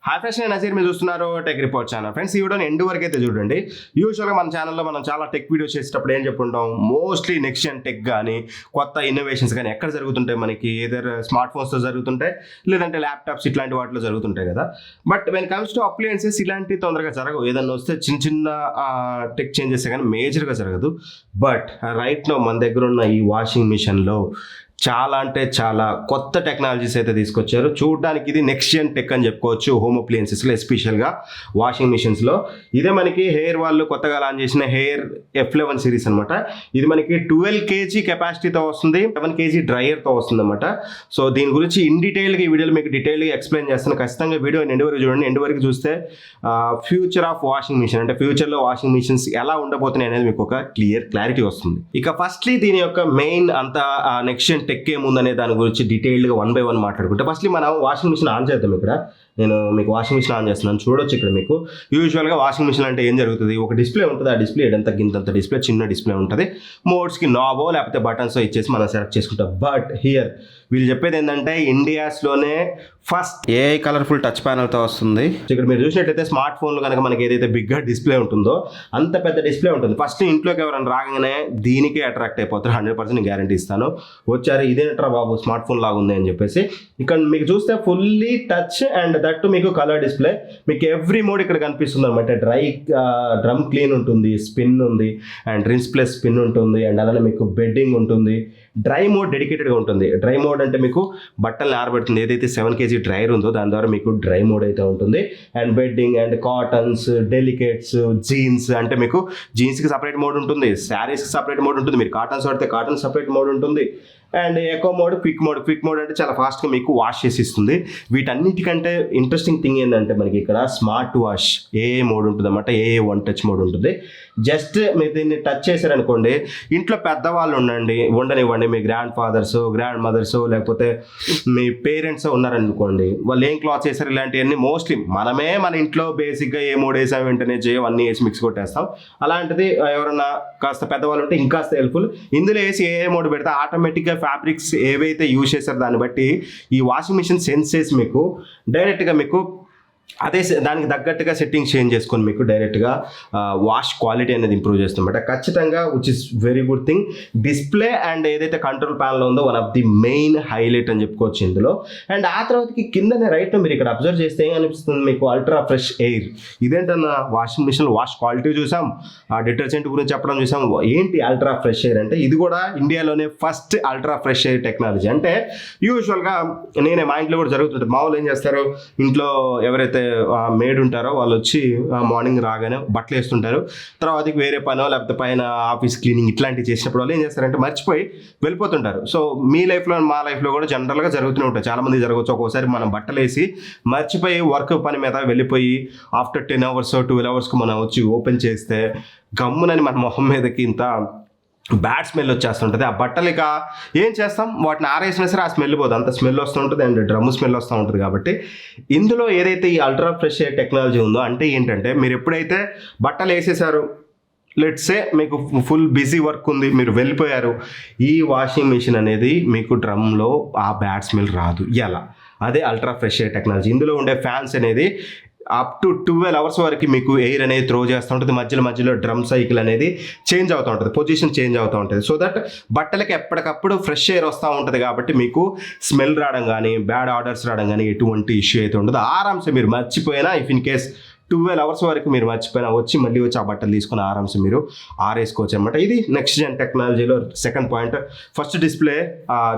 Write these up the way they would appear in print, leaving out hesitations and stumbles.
Hi friends, నేను నజీర్. మీరు చూస్తున్నారు టెక్ రిపోర్ట్ ఛానల్. ఫ్రెండ్స్, ఈ వీడియోని ఎండ్ వరకు అయితే చూడండి. యూజువల్గా మన ఛానల్లో మనం చాలా టెక్ వీడియోస్ చేసేటప్పుడు ఏం చెప్పుకుంటాం, మోస్ట్లీ నెక్స్ట్ జన్ టెక్ కానీ కొత్త ఇన్నోవేషన్స్ కానీ ఎక్కడ జరుగుతుంటాయి, మనకి ఏదర్ స్మార్ట్ ఫోన్స్తో జరుగుతుంటాయి, లేదంటే ల్యాప్టాప్స్ ఇట్లాంటి వాటిలో జరుగుతుంటాయి కదా. But when comes to appliances ఇలాంటి తొందరగా జరగవు. ఏదన్నా వస్తే చిన్న చిన్న టెక్ చేంజెస్ కానీ మేజర్గా జరగదు. బట్ రైట్ నో మన దగ్గర ఉన్న ఈ వాషింగ్ మిషన్లో చాలా అంటే చాలా కొత్త టెక్నాలజీస్ అయితే తీసుకొచ్చారు. చూడడానికి ఇది నెక్స్ట్ జన్ టెక్ అని చెప్పుకోవచ్చు. హోమ్ అప్లయన్సెస్లో ఎస్పెషల్గా వాషింగ్ మిషన్స్లో ఇదే మనకి హెయిర్ వాళ్ళు కొత్తగా లాంచ్ చేసిన హెయిర్ F11 సిరీస్ అనమాట. ఇది మనకి 12 kg కెపాసిటీతో వస్తుంది, 7 kg డ్రైయర్తో వస్తుంది అనమాట. సో దీని గురించి ఇన్ డీటెయిల్గా ఈ వీడియోలో మీకు డీటెయిల్గా ఎక్స్ప్లెయిన్ చేస్తాను. ఖచ్చితంగా వీడియో ఎండ్ వరకు చూడండి. ఎండ్ వరకు చూస్తే ఫ్యూచర్ ఆఫ్ వాషింగ్ మిషన్ అంటే ఫ్యూచర్లో వాషింగ్ మిషన్స్ ఎలా ఉండబోతున్నాయి అనేది మీకు ఒక క్లారిటీ వస్తుంది. ఇక ఫస్ట్లీ దీని యొక్క మెయిన్ అంతా నెక్స్ట్ జన్ టెక్ ఏముందనే దాని గురించి డీటెయిల్డ్గా 1 by 1 మాట్లాడుకుంటే ఫస్ట్లీ మనం వాషింగ్ మిషన్ ఆన్ చేద్దాం. ఇక్కడ నేను మీకు వాషింగ్ మిషన్ ఆన్ చేస్తున్నాను, చూడొచ్చు. ఇక్కడ మీకు యూజువల్గా వాషింగ్ మిషన్ అంటే ఏం జరుగుతుంది, ఒక డిస్ప్లే ఉంటుంది. ఆ డిస్ప్లే ఎడంత గింతంత డిస్ప్లే, చిన్న డిస్ప్లే ఉంటుంది. మోడ్స్కి నాబో లేకపోతే బటన్స్ ఇచ్చేసి మనం సెలెక్ట్ చేసుకుంటాం. బట్ హియర్ వీళ్ళు చెప్పేది ఏంటంటే ఇండియాస్లోనే ఫస్ట్ ఏఐ కలర్ఫుల్ టచ్ ప్యానల్తో వస్తుంది. ఇక్కడ మీరు చూసినట్లయితే స్మార్ట్ ఫోన్లో కనుక మనకి ఏదైతే బిగ్గా డిస్ప్లే ఉంటుందో అంత పెద్ద డిస్ప్లే ఉంటుంది. ఫస్ట్ ఇంట్లోకి ఎవరైనా రాగానే దీనికే అట్రాక్ట్ అయిపోతారు. 100% గ్యారంటీ ఇస్తాను. వచ్చారు ఇదేంట్రా బాబు స్మార్ట్ ఫోన్ లాగా ఉంది అని చెప్పేసి. ఇక్కడ మీకు చూస్తే ఫుల్లీ టచ్ అండ్ దట్ మీకు కలర్ డిస్ప్లే. మీకు ఎవ్రీ మోడ్ ఇక్కడ కనిపిస్తుంది అనమాట. డ్రమ్ క్లీన్ ఉంటుంది, స్పిన్ ఉంది, అండ్ రిన్స్ ప్లస్ స్పిన్ ఉంటుంది, అండ్ అలానే మీకు బెడ్డింగ్ ఉంటుంది. డ్రై మోడ్ డెడికేటెడ్గా ఉంటుంది. డ్రై మోడ్ అంటే మీకు బట్టలు ఆరబెడుతుంది. ఏదైతే 7 kg డ్రైయర్ ఉందో దాని ద్వారా మీకు డ్రై మోడ్ అయితే ఉంటుంది. And bedding and cottons, delicates, jeans అంటే మీకు జీన్స్కి సపరేట్ మోడ్ ఉంటుంది, శారీస్కి సపరేట్ మోడ్ ఉంటుంది. మీరు కాటన్స్ వాడితే కాటన్ సపరేట్ మోడ్ ఉంటుంది. And echo mode, quick mode అంటే చాలా ఫాస్ట్గా మీకు వాష్ చేసి ఇస్తుంది. వీటన్నిటికంటే ఇంట్రెస్టింగ్ థింగ్ ఏంటంటే మనకి ఇక్కడ స్మార్ట్ వాష్ ఏఏ మోడ్ ఉంటుంది అన్నమాట. ఏఏ 1 touch మోడ్ ఉంటుంది. జస్ట్ మీరు దీన్ని టచ్ చేశారనుకోండి, ఇంట్లో పెద్దవాళ్ళు ఉండనివ్వండి, మీ గ్రాండ్ ఫాదర్స్, గ్రాండ్ మదర్స్, లేకపోతే మీ పేరెంట్స్ ఉన్నారనుకోండి, వాళ్ళు ఏం క్లాత్ చేశారు ఇలాంటివన్నీ మోస్ట్లీ మనమే మన ఇంట్లో బేసిక్గా ఏ మోడ్ వేసాం వెంటనే అన్నీ వేసి మిక్స్ కొట్టేస్తాం. అలాంటిది ఎవరన్నా కాస్త పెద్దవాళ్ళు ఉంటే ఇంకాస్త హెల్ప్ఫుల్. ఇందులో వేసి ఏ మోడ్ పెడితే ఆటోమేటిక్గా ఫ్యాబ్రిక్స్ ఏవైతే యూజ్ చేశారో దాన్ని బట్టి ఈ వాషింగ్ మిషన్ సెన్స్ చేసి మీకు డైరెక్ట్గా మీకు అదే దానికి తగ్గట్టుగా సెట్టింగ్స్ చేంజ్ చేసుకొని మీకు డైరెక్ట్గా వాష్ క్వాలిటీ అనేది ఇంప్రూవ్ చేస్తుందన్నమాట. ఖచ్చితంగా which is very good thing. Display and ఏదైతే కంట్రోల్ ప్యానల్ ఉందో one of the main highlight అని చెప్పుకోవచ్చు ఇందులో. అండ్ ఆ తర్వాతకి కిందనే రైట్లో మీరు ఇక్కడ అబ్జర్వ్ చేస్తే ఏం అనిపిస్తుంది మీకు, అల్ట్రా ఫ్రెష్ ఎయిర్. ఇదేంటన్నా వాషింగ్ మిషన్ వాష్ క్వాలిటీ చూసాం, ఆ డిటర్జెంట్ గురించి చెప్పడం చూసాం. ఏంటి అల్ట్రా ఫ్రెష్ ఎయిర్ అంటే ఇది కూడా ఇండియాలోనే first ultra fresh air technology. అంటే యూజువల్గా మా ఇంట్లో కూడా జరుగుతుంటుంది. మామూలు ఏం చేస్తారు, ఇంట్లో ఎవరైతే మేడ్ ఉంటారో వాళ్ళు వచ్చి మార్నింగ్ రాగానే బట్టలు వేస్తుంటారు. తర్వాత వేరే పనో లేకపోతే పైన ఆఫీస్ క్లీనింగ్ ఇట్లాంటివి చేసినప్పుడు వాళ్ళు ఏం చేస్తారంటే మర్చిపోయి వెళ్ళిపోతుంటారు. సో మీ లైఫ్లో మా లైఫ్లో కూడా జనరల్గా జరుగుతూనే ఉంటాయి. చాలామంది జరగవచ్చు. ఒక్కోసారి మనం బట్టలు వేసి మర్చిపోయి వర్క్ పని మీద వెళ్ళిపోయి ఆఫ్టర్ 10 hours 12 hours మనం వచ్చి ఓపెన్ చేస్తే గమ్మునని మన మొహం మీదకి ఇంత బ్యాడ్ స్మెల్ వచ్చేస్తుంటుంది. ఆ బట్టలు ఇక ఏం చేస్తాం, వాటిని ఆరేసినా సరే ఆ స్మెల్ పోదు, అంత స్మెల్ వస్తూ ఉంటుంది. అండ్ డ్రమ్ స్మెల్ వస్తూ ఉంటుంది. కాబట్టి ఇందులో ఏదైతే ఈ అల్ట్రా ఫ్రెష్ ఎయిర్ టెక్నాలజీ ఉందో అంటే ఏంటంటే మీరు ఎప్పుడైతే బట్టలు వేసేసారు, లెట్స్ సే మీకు ఫుల్ బిజీ వర్క్ ఉంది, మీరు వెళ్ళిపోయారు, ఈ వాషింగ్ మిషన్ అనేది మీకు డ్రమ్లో ఆ బ్యాడ్ స్మెల్ రాదు. ఎలా? అదే అల్ట్రా ఫ్రెష్ ఎయిర్ టెక్నాలజీ. ఇందులో ఉండే ఫ్యాన్స్ అనేది అప్ టు 12 hours వరకు మీకు ఎయిర్ అనేది త్రో చేస్తూ ఉంటుంది. మధ్యలో డ్రమ్ సైకిల్ అనేది చేంజ్ అవుతూ ఉంటుంది, పొజిషన్ చేంజ్ అవుతూ ఉంటుంది. సో దట్ బట్టలకి ఎప్పటికప్పుడు ఫ్రెష్ ఎయిర్ వస్తూ ఉంటుంది. కాబట్టి మీకు స్మెల్ రావడం కానీ బ్యాడ్ ఆర్డర్స్ రావడం కానీ ఎటువంటి ఇష్యూ అయితే ఉండదు. ఆరామ్సే మీరు మర్చిపోయినా ఇఫ్ ఇన్ కేస్ 12 hours వరకు మీరు మర్చిపోయినా మళ్ళీ వచ్చి ఆ బట్టలు తీసుకొని ఆరామ్సే మీరు ఆరేసుకోవచ్చు అనమాట. ఇది నెక్స్ట్ జన్ టెక్నాలజీలో సెకండ్ పాయింట్. ఫస్ట్ డిస్ప్లే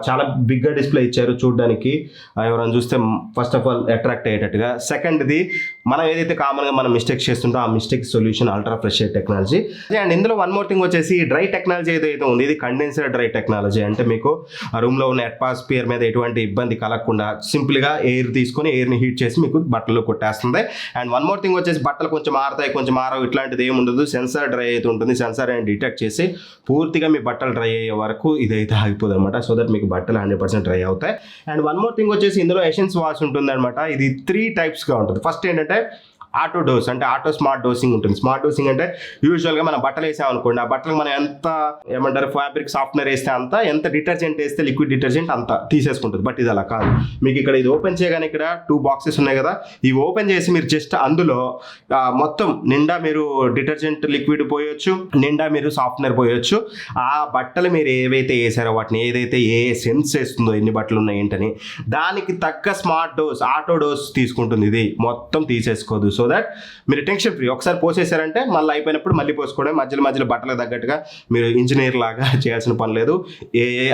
చాలా బిగ్గా డిస్ప్లే ఇచ్చారు చూడడానికి, ఎవరైనా చూస్తే ఫస్ట్ ఆఫ్ ఆల్ అట్రాక్ట్ అయ్యేటట్టుగా. సెకండ్ది మనం ఏదైతే కామన్గా మనం మిస్టేక్స్ చేస్తుంటో ఆ mistake solution ultra fresh air technology. And ఇందులో వన్ మోర్ థింగ్ వచ్చేసి డ్రై టెక్నాలజీ ఏదైతే ఉంది, ఇది కండెన్సర్ డ్రై టెక్నాలజీ. అంటే మీకు ఆ రూమ్లో ఉన్న అట్మాస్ఫియర్ మీద ఎటువంటి ఇబ్బంది కలగకుండా సింపుల్గా ఎయిర్ తీసుకొని ఎయిర్ని హీట్ చేసి మీకు బట్టలు కొట్టేస్తుంది. అండ్ వన్ మోర్ థింగ్ వచ్చేసి బట్టలు కొంచెం ఆరుతాయి, కొంచెం ఆరవు, ఇట్లాంటిది ఏమి ఉండదు. సెన్సార్ డ్రై అయితే ఉంటుంది. సెన్సార్ అని డిటెక్ట్ చేసి పూర్తిగా మీ బట్టలు డ్రై అయ్యే వరకు ఇదైతే ఆగిపోదు అనమాట. సో దట్ మీకు బట్టలు 100% డ్రై అవుతాయి. అండ్ వన్ మోర్ థింగ్ వచ్చేసి ఇందులో ఎసెన్స్ వాష్ ఉంటుంది అనమాట. ఇది 3 typesగా ఉంటుంది. ఫస్ట్ ఏంటంటే ఆటో డోస్ అంటే ఆటో స్మార్ట్ డోసింగ్ ఉంటుంది. స్మార్ట్ డోసింగ్ అంటే యూజువల్గా మనం బట్టలు వేసామనుకోండి, ఆ బట్టలకు మనం ఎంత ఏమంటారు ఫ్యాబ్రిక్ సాఫ్ట్వేర్ వేస్తే అంత, ఎంత డిటర్జెంట్ వేస్తే లిక్విడ్ డిటర్జెంట్ అంత తీసేసుకుంటుంది. బట్ ఇది అలా కాదు. మీకు ఇక్కడ ఇది ఓపెన్ చేయగానే ఇక్కడ 2 బాక్సెస్ ఉన్నాయి కదా, ఇవి ఓపెన్ చేసి మీరు జస్ట్ అందులో మొత్తం నిండా మీరు డిటర్జెంట్ లిక్విడ్ పోయొచ్చు, నిండా మీరు సాఫ్ట్వేర్ పోయొచ్చు. ఆ బట్టలు మీరు ఏవైతే వేసారో వాటిని ఏదైతే ఏ సెన్స్ వేస్తుందో ఎన్ని బట్టలు ఉన్నాయి ఏంటని, దానికి తగ్గ స్మార్ట్ డోస్ ఆటో డోస్ తీసుకుంటుంది. ఇది మొత్తం తీసేసుకోదు. సో దట్ మీరు టెన్షన్ ఫ్రీ. ఒకసారి పోసేసారంటే మళ్ళీ అయిపోయినప్పుడు మళ్ళీ పోసుకోవడం, మధ్యలో బట్టలకు తగ్గట్టుగా మీరు ఇంజనీర్ లాగా చేయాల్సిన పని లేదు.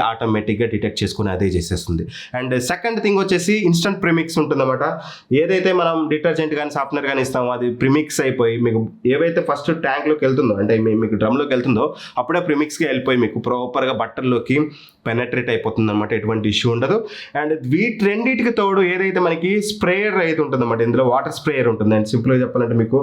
ఆటోమేటిక్గా డిటెక్ట్ చేసుకుని అదే చేసేస్తుంది. అండ్ సెకండ్ థింగ్ వచ్చేసి ఇన్స్టంట్ ప్రిమిక్స్ ఉంటుందన్నమాట. ఏదైతే మనం డిటర్జెంట్ కానీ సాఫ్ట్వేర్ కానీ ఇస్తామో అది ప్రిమిక్స్ అయిపోయి మీకు ఏవైతే ఫస్ట్ ట్యాంక్లోకి వెళ్తుందో అంటే మీకు డ్రమ్లోకి వెళ్తుందో అప్పుడే ప్రిమిక్స్కి వెళ్ళిపోయి మీకు ప్రాపర్గా బట్టల్లోకి పెనట్రేట్ అయిపోతుంది అనమాట. ఎటువంటి ఇష్యూ ఉండదు. అండ్ వీటి రెండింటికి తోడు ఏదైతే మనకి స్ప్రేయర్ అయితే ఉంటుందన్నమాట, ఇందులో వాటర్ స్ప్రేయర్ ఉంటుంది. అండ్ సింపుల్గా చెప్పాలంటే మీకు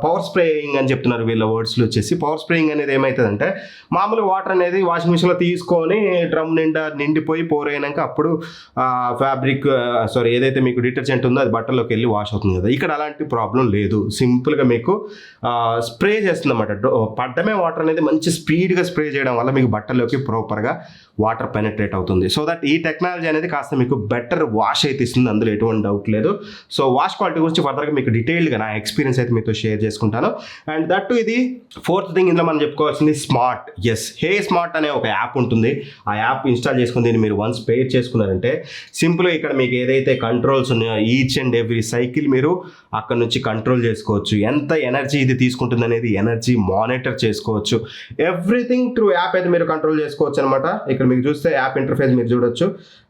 పవర్ స్ప్రేయింగ్ అని చెప్తున్నారు వీళ్ళ వర్డ్స్లో వచ్చేసి. పవర్ స్ప్రేయింగ్ అనేది ఏమవుతుందంటే మామూలు వాటర్ అనేది వాషింగ్ మిషన్లో తీసుకొని డ్రమ్ నిండా నిండిపోయి పోర్ అయినాక అప్పుడు ఫ్యాబ్రిక్ ఏదైతే మీకు డిటర్జెంట్ ఉందో అది బట్టల్లోకి వెళ్ళి వాష్ అవుతుంది కదా. ఇక్కడ అలాంటి ప్రాబ్లం లేదు. సింపుల్గా మీకు స్ప్రే చేస్తుంది అన్నమాట. పడ్డమే వాటర్ అనేది మంచి స్పీడ్గా స్ప్రే చేయడం వల్ల మీకు బట్టల్లోకి ప్రాపర్గా వాటర్ పెనట్రేట్ అవుతుంది. సో దట్ ఈ టెక్నాలజీ అనేది కాస్త మీకు బెటర్ వాష్ అయితే ఇస్తుంది, అందులో ఎటువంటి డౌట్ లేదు. సో వాష్ క్వాలిటీ గురించి ఫర్దర్గా మీకు డీటెయిల్గా నా ఎక్స్పీరియన్స్ అయితే మీతో షేర్ చేసుకుంటాను. అండ్ దట్ ఇది ఫోర్త్ థింగ్ ఇందులో మనం చెప్పుకోవాల్సింది స్మార్ట్. హే స్మార్ట్ అనే ఒక యాప్ ఉంటుంది. ఆ యాప్ ఇన్స్టాల్ చేసుకుని దీన్ని మీరు వన్స్ పేర్ చేసుకున్నారంటే సింపుల్గా ఇక్కడ మీకు ఏదైతే కంట్రోల్స్ ఉన్నాయో ఈచ్ అండ్ ఎవ్రీ సైకిల్ మీరు అక్కడ నుంచి కంట్రోల్ చేసుకోవచ్చు. ఎంత ఎనర్జీ ఇది తీసుకుంటుంది అనేది ఎనర్జీ మానిటర్ చేసుకోవచ్చు. ఎవ్రీథింగ్ త్రూ యాప్ అయితే మీరు కంట్రోల్ చేసుకోవచ్చు అనమాట. ఇక్కడ మీకు చూస్తే యాప్ ఇంటర్ఫేస్ మీరు చూడొచ్చు.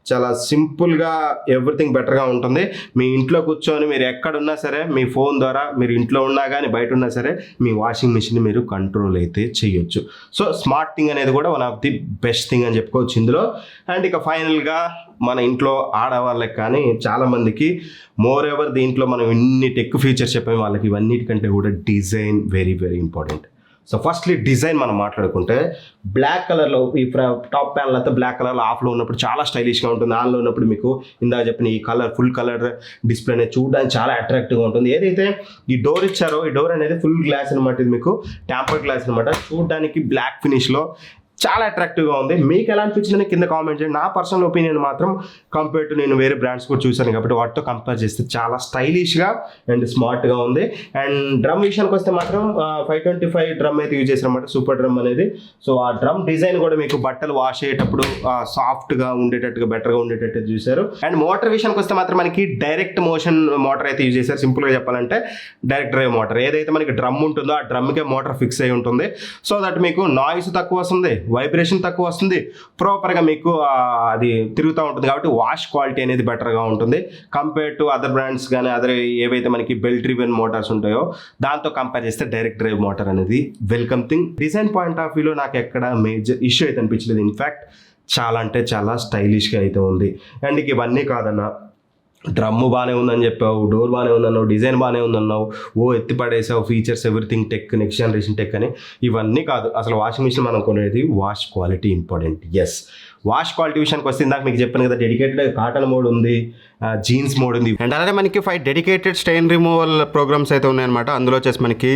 చాలా సింపుల్గా ఎవ్రీథింగ్ బెటర్గా ఉంటుంది. మీ ఇంట్లో కూర్చొని మీరు ఎక్కడున్నా సరే మీ ఫోన్ ద్వారా మీరు ఇంట్లో ఉన్నా కానీ బయట ఉన్నా సరే మీ వాషింగ్ మిషన్ మీరు కంట్రోల్ అయితే చేయొచ్చు. సో స్మార్ట్ థింగ్ అనేది కూడా one of the best thing అని చెప్పుకోవచ్చు ఇందులో. అండ్ ఇక ఫైనల్గా మన ఇంట్లో ఆడవాళ్ళకి కానీ చాలామందికి మోర్ ఎవర్ దీంట్లో మనం ఇన్ని టెక్ ఫీచర్స్ చెప్పాము, వాళ్ళకి ఇవన్నిటికంటే కూడా design very very important. So firstly design మనం మాట్లాడుకుంటే బ్లాక్ కలర్లో ఈ టాప్ ప్యానల్ అంతా బ్లాక్ కలర్లో ఆఫ్లో ఉన్నప్పుడు చాలా స్టైలిష్గా ఉంటుంది. ఆన్లో ఉన్నప్పుడు మీకు ఇందాక చెప్పిన ఈ ఫుల్ కలర్ డిస్ప్లే అనేది చూడడానికి చాలా అట్రాక్టివ్గా ఉంటుంది. ఏదైతే ఈ డోర్ ఇచ్చారో ఈ డోర్ అనేది ఫుల్ గ్లాస్ అనమాట. ఇది మీకు టెంపర్డ్ గ్లాస్ అనమాట. చూడడానికి బ్లాక్ ఫినిష్లో చాలా అట్రాక్టివ్గా ఉంది. మీకు ఎలా అనిపించిందని కింద కామెంట్ చేయండి. నా పర్సనల్ ఒపీనియన్ మాత్రం కంపేర్ టు నేను వేరే బ్రాండ్స్ కూడా చూశాను కాబట్టి వాటితో కంపేర్ చేస్తే చాలా స్టైలిష్గా అండ్ స్మార్ట్గా ఉంది. అండ్ డ్రమ్ విషయానికి వస్తే మాత్రం 525 డ్రమ్ అయితే యూజ్ చేశారన్నమాట, సూపర్ డ్రమ్ అనేది. సో ఆ డ్రమ్ డిజైన్ కూడా మీకు బట్టలు వాష్ అయ్యేటప్పుడు సాఫ్ట్గా ఉండేటట్టుగా బెటర్గా ఉండేటట్టు చూశారు. అండ్ మోటార్ విషయానికి వస్తే మాత్రం మనకి డైరెక్ట్ మోషన్ మోటార్ అయితే యూజ్ చేశారు. సింపుల్గా చెప్పాలంటే డైరెక్ట్ డ్రైవ్ మోటార్. ఏదైతే మనకి డ్రమ్ ఉంటుందో ఆ డ్రమ్కే మోటార్ ఫిక్స్ అయి ఉంటుంది. సో దట్ మీకు నాయిస్ తక్కువ వస్తుంది, వైబ్రేషన్ తక్కువ వస్తుంది, ప్రాపర్గా మీకు అది తిరుగుతూ ఉంటుంది కాబట్టి వాష్ క్వాలిటీ అనేది బెటర్గా ఉంటుంది కంపేర్ టు అదర్ బ్రాండ్స్ కానీ అదర్ ఏవైతే మనకి బెల్ట్ డ్రివెన్ మోటార్స్ ఉంటాయో దాంతో కంపేర్ చేస్తే డైరెక్ట్ డ్రైవ్ మోటార్ అనేది welcome thing. Design point of వ్యూలో నాకు ఎక్కడ మేజర్ ఇష్యూ అయితే అనిపించలేదు. ఇన్ఫ్యాక్ట్ చాలా అంటే చాలా స్టైలిష్గా అయితే ఉంది. అండ్ ఇవన్నీ కాదన్నా, డ్రమ్ము బాగానే ఉందని చెప్పావు, డోర్ బాగానే ఉందన్నావు, డిజైన్ బాగానే ఉందన్నావు, ఎత్తి పడేసావు, features everything tech, next generation tech అని. ఇవన్నీ కాదు, అసలు వాషింగ్ మిషన్ మనం కొనేది wash quality important. Wash quality విషయానికి వస్తే ఇందాక మీకు చెప్పాను కదా, డెడికేటెడ్ కాటన్ మోడ్ ఉంది, జీన్స్ మోడ్ ఉంది. అండ్ అలాగే మనకి 5 డెడికేటెడ్ స్టెయిన్ రిమూవల్ ప్రోగ్రామ్స్ అయితే ఉన్నాయన్నమాట. అందులో వచ్చేసి మనకి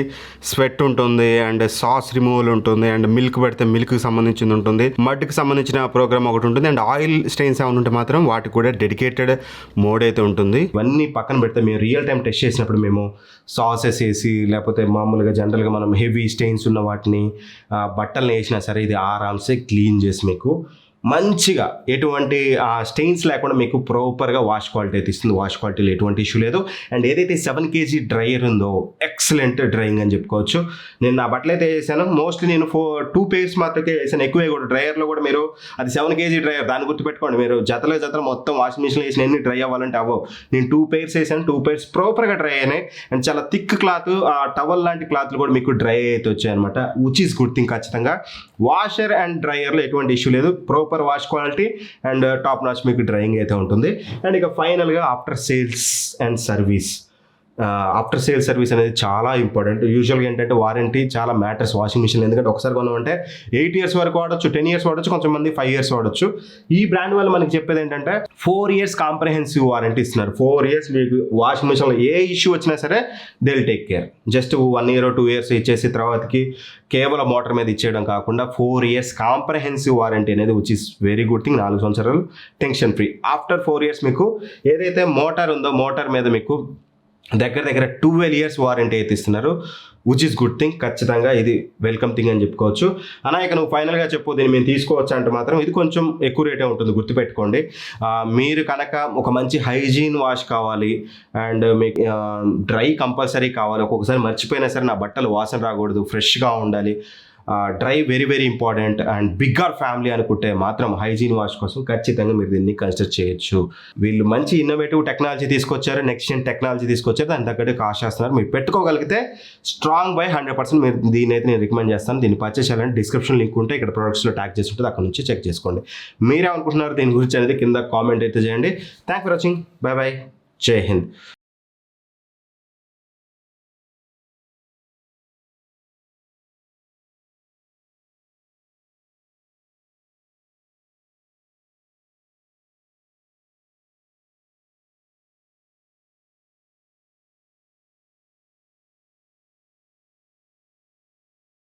స్వెట్ ఉంటుంది, అండ్ సాస్ రిమూవల్ ఉంటుంది, అండ్ మిల్క్ పెడితే మిల్క్కి సంబంధించింది ఉంటుంది, మడ్కి సంబంధించిన ప్రోగ్రామ్ ఒకటి ఉంటుంది, అండ్ ఆయిల్ స్టెయిన్స్ ఏమైనా ఉంటే మాత్రం వాటికి కూడా డెడికేటెడ్ మోడ్ అయితే ఉంటుంది. ఇవన్నీ పక్కన పెడితే మేము రియల్ టైం టెస్ట్ చేసినప్పుడు మేము సాసెస్ వేసి లేకపోతే మామూలుగా జనరల్గా మనం హెవీ స్టెయిన్స్ ఉన్న వాటిని బట్టలను వేసినా సరే ఇది ఆరామ్సే క్లీన్ చేసి మీకు మంచిగా ఎటువంటి స్టెయిన్స్ లేకుండా మీకు ప్రాపర్గా వాష్ క్వాలిటీ అయితే ఇస్తుంది. వాష్ క్వాలిటీలో ఎటువంటి ఇష్యూ లేదు. అండ్ ఏదైతే 7 kg డ్రైయర్ ఉందో ఎక్సలెంట్ డ్రైయింగ్ అని చెప్పుకోవచ్చు. నేను నా బట్టలు అయితే వేసాను, మోస్ట్లీ నేను 2 pairs మాత్రమే వేసాను, ఎక్కువే కూడా. డ్రైయర్లో కూడా మీరు అది 7 kg డ్రైయర్, దాన్ని గుర్తుపెట్టుకోండి. మీరు జతలు మొత్తం వాషింగ్ మిషన్లో వేసిన ఎన్ని డ్రై అవ్వాలంటే అవ్వవు. నేను 2 pairs వేసాను, 2 pairs ప్రాపర్గా డ్రై అయినాయి. అండ్ చాలా థిక్ క్లాత్, టవల్ లాంటి క్లాత్లు కూడా మీకు డ్రై అయితే వచ్చాయి అనమాట, విచ్ ఈస్ గుడ్ థింగ్. ఖచ్చితంగా వాషర్ అండ్ డ్రైయర్లో ఎటువంటి ఇష్యూ లేదు, proper wash quality and top notch మీకు డ్రైయింగ్ అయితే ఉంటుంది. అండ్ ఇక ఫైనల్గా after sales and service after sale service అనేది చాలా ఇంపార్టెంట్. యూజువల్గా ఏంటంటే వారంటీ చాలా మ్యాటర్స్ వాషింగ్ మిషన్, ఎందుకంటే ఒకసారి కొన్నామంటే 8 years వరకు వాడచ్చు, 10 years వాడచ్చు, కొంతమంది 5 years వాడచ్చు. ఈ బ్రాండ్ వాళ్ళు మనకి చెప్పేది ఏంటంటే 4 years కాంప్రహెన్సివ్ వారంటీ ఇస్తున్నారు. 4 years మీకు వాషింగ్ మిషన్లో ఏ ఇష్యూ వచ్చినా సరే they will take care. Just 1 year 2 years ఇచ్చేసి తర్వాతకి కేవలం మోటార్ మీద ఇచ్చేయడం కాకుండా 4 years కాంప్రహెన్సివ్ వారంటీ అనేది which is very good thing. 4 సంవత్సరాలు టెన్షన్ ఫ్రీ. ఆఫ్టర్ 4 years మీకు ఏదైతే మోటార్ ఉందో మోటార్ మీద మీకు దగ్గర 12 years వారంటీ అయితే ఇస్తున్నారు, విచ్ ఇస్ గుడ్ థింగ్. ఖచ్చితంగా ఇది వెల్కమ్ థింగ్ అని చెప్పుకోవచ్చు. అలా ఇక నువ్వు ఫైనల్గా చెప్పు దీన్ని మేము తీసుకోవచ్చు అంటే మాత్రం ఇది కొంచెం ఎక్కువ రేటే ఉంటుంది, గుర్తుపెట్టుకోండి. మీరు కనుక ఒక మంచి హైజీన్ వాష్ కావాలి అండ్ మీకు డ్రై కంపల్సరీ కావాలి, ఒక్కొక్కసారి మర్చిపోయినా సరే నా బట్టలు వాసన రాకూడదు, ఫ్రెష్గా ఉండాలి, dry very very important and bigger family అనుకుంటే మాత్రం హైజీన్ వాష్ కోసం ఖచ్చితంగా మీరు దీన్ని కన్సిడర్ చేయొచ్చు. వీళ్ళు మంచి ఇన్నోవేటివ్ టెక్నాలజీ తీసుకొచ్చారు, నెక్స్ట్ జెన్ టెక్నాలజీ తీసుకొచ్చారు, దాని తగ్గట్టు కాస్ట్ చేస్తున్నారు. మీరు పెట్టుకోగలిగితే స్ట్రాంగ్ బై 100% మీరు దీని అయితే నేను రికమెండ్ చేస్తాను. దీన్ని పర్చేస్ చేయాలంటే డిస్క్రిప్షన్ లింక్ ఉంటే ఇక్కడ ప్రొడక్ట్స్లో ట్యాగ్ చేసి ఉంటుంది, అక్కడ నుంచి చెక్ చేసుకోండి. మీరేమనుకుంటున్నారు దీని గురించి అనేది కింద కామెంట్ అయితే చేయండి. Thank for watching. By by. జై హింద్.